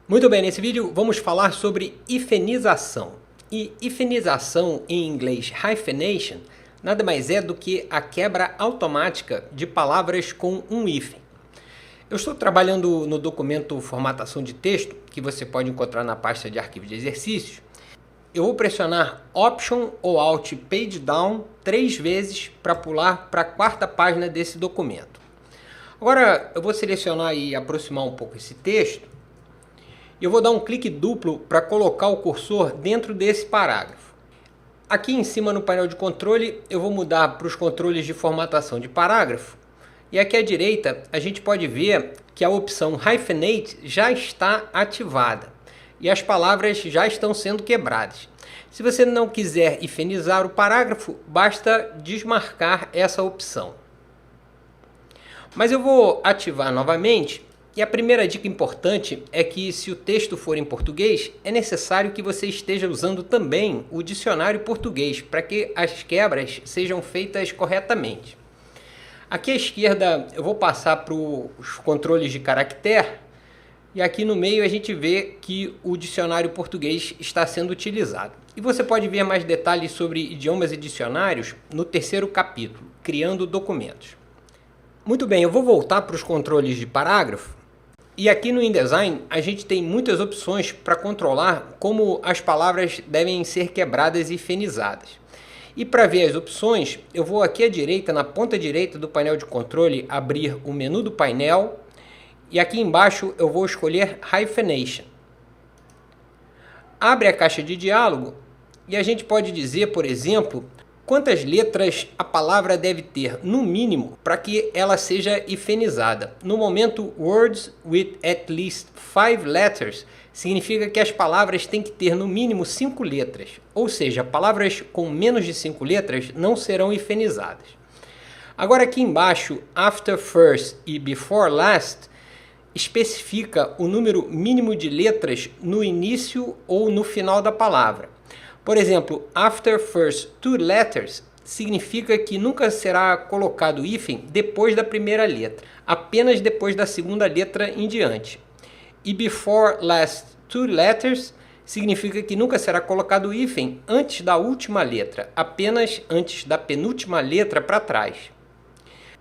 Muito bem, nesse vídeo vamos falar sobre hifenização. E hifenização, em inglês hyphenation, nada mais é do que a quebra automática de palavras com um hífen. Eu estou trabalhando no documento formatação de texto, que você pode encontrar na pasta de arquivo de exercícios. Eu vou pressionar Option ou Alt Page Down 3 vezes para pular para a 4ª página desse documento. Agora eu vou selecionar e aproximar um pouco esse texto. E eu vou dar um clique duplo para colocar o cursor dentro desse parágrafo. Aqui em cima no painel de controle eu vou mudar para os controles de formatação de parágrafo. E aqui à direita a gente pode ver que a opção Hyphenate já está ativada. E as palavras já estão sendo quebradas. Se você não quiser hifenizar o parágrafo, basta desmarcar essa opção. Mas eu vou ativar novamente. E a primeira dica importante é que, se o texto for em português, é necessário que você esteja usando também o dicionário português para que as quebras sejam feitas corretamente. Aqui à esquerda eu vou passar para os controles de caractere e aqui no meio a gente vê que o dicionário português está sendo utilizado. E você pode ver mais detalhes sobre idiomas e dicionários no 3º capítulo, Criando Documentos. Muito bem, eu vou voltar para os controles de parágrafo. E aqui no InDesign a gente tem muitas opções para controlar como as palavras devem ser quebradas e hifenizadas. E para ver as opções, eu vou aqui à direita, na ponta direita do painel de controle, abrir o menu do painel. E aqui embaixo eu vou escolher Hyphenation. Abre a caixa de diálogo e a gente pode dizer, por exemplo, quantas letras a palavra deve ter, no mínimo, para que ela seja hifenizada. No momento, words with at least 5 letters significa que as palavras têm que ter no mínimo 5 letras. Ou seja, palavras com menos de 5 letras não serão hifenizadas. Agora aqui embaixo, after first e before last, especifica o número mínimo de letras no início ou no final da palavra. Por exemplo, after first 2 letters significa que nunca será colocado hífen depois da primeira letra, apenas depois da segunda letra em diante. E before last 2 letters significa que nunca será colocado hífen antes da última letra, apenas antes da penúltima letra para trás.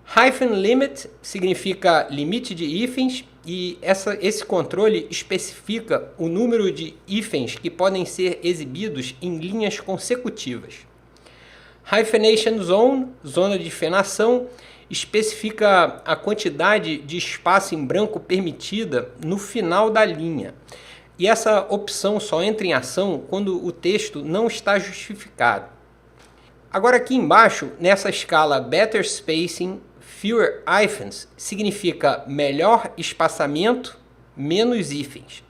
Hyphen limit significa limite de hífens e esse controle especifica o número de hífens que podem ser exibidos em linhas consecutivas. Hyphenation zone, zona de hifenação, especifica a quantidade de espaço em branco permitida no final da linha. E essa opção só entra em ação quando o texto não está justificado. Agora aqui embaixo, nessa escala Better Spacing, Fewer hyphens significa melhor espaçamento, menos hífens.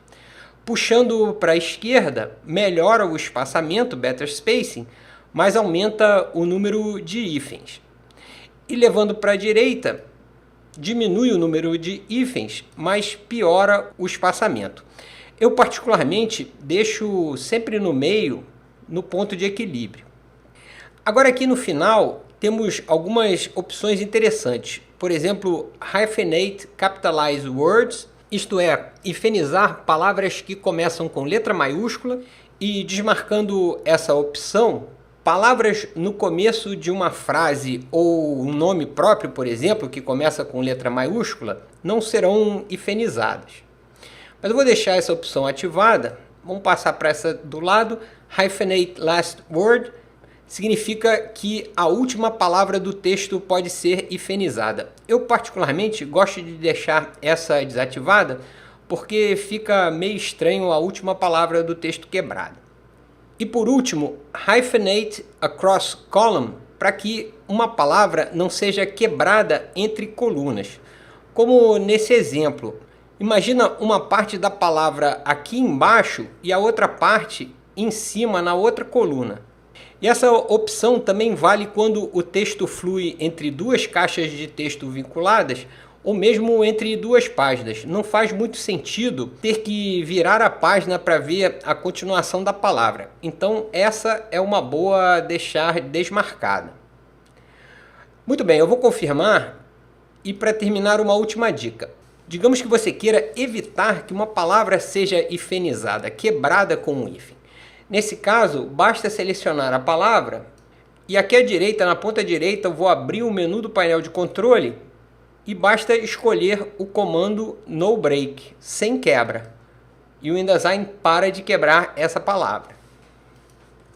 Puxando para a esquerda, melhora o espaçamento, better spacing, mas aumenta o número de hífens. E levando para a direita, diminui o número de hífens, mas piora o espaçamento. Eu particularmente deixo sempre no meio, no ponto de equilíbrio. Agora aqui no final, temos algumas opções interessantes. Por exemplo, Hyphenate Capitalize Words, isto é, hifenizar palavras que começam com letra maiúscula, e desmarcando essa opção, palavras no começo de uma frase ou um nome próprio, por exemplo, que começa com letra maiúscula, não serão hifenizadas. Mas eu vou deixar essa opção ativada. Vamos passar para essa do lado, Hyphenate Last Word, significa que a última palavra do texto pode ser hifenizada. Eu particularmente gosto de deixar essa desativada porque fica meio estranho a última palavra do texto quebrada. E por último, Hyphenate Across Column, para que uma palavra não seja quebrada entre colunas. Como nesse exemplo, imagina uma parte da palavra aqui embaixo e a outra parte em cima na outra coluna. E essa opção também vale quando o texto flui entre 2 caixas de texto vinculadas ou mesmo entre 2 páginas. Não faz muito sentido ter que virar a página para ver a continuação da palavra. Então essa é uma boa deixar desmarcada. Muito bem, eu vou confirmar e para terminar uma última dica. Digamos que você queira evitar que uma palavra seja hifenizada, quebrada com um hífen. Nesse caso, basta selecionar a palavra e aqui à direita, na ponta direita, eu vou abrir o menu do painel de controle e basta escolher o comando No Break, sem quebra. E o InDesign para de quebrar essa palavra.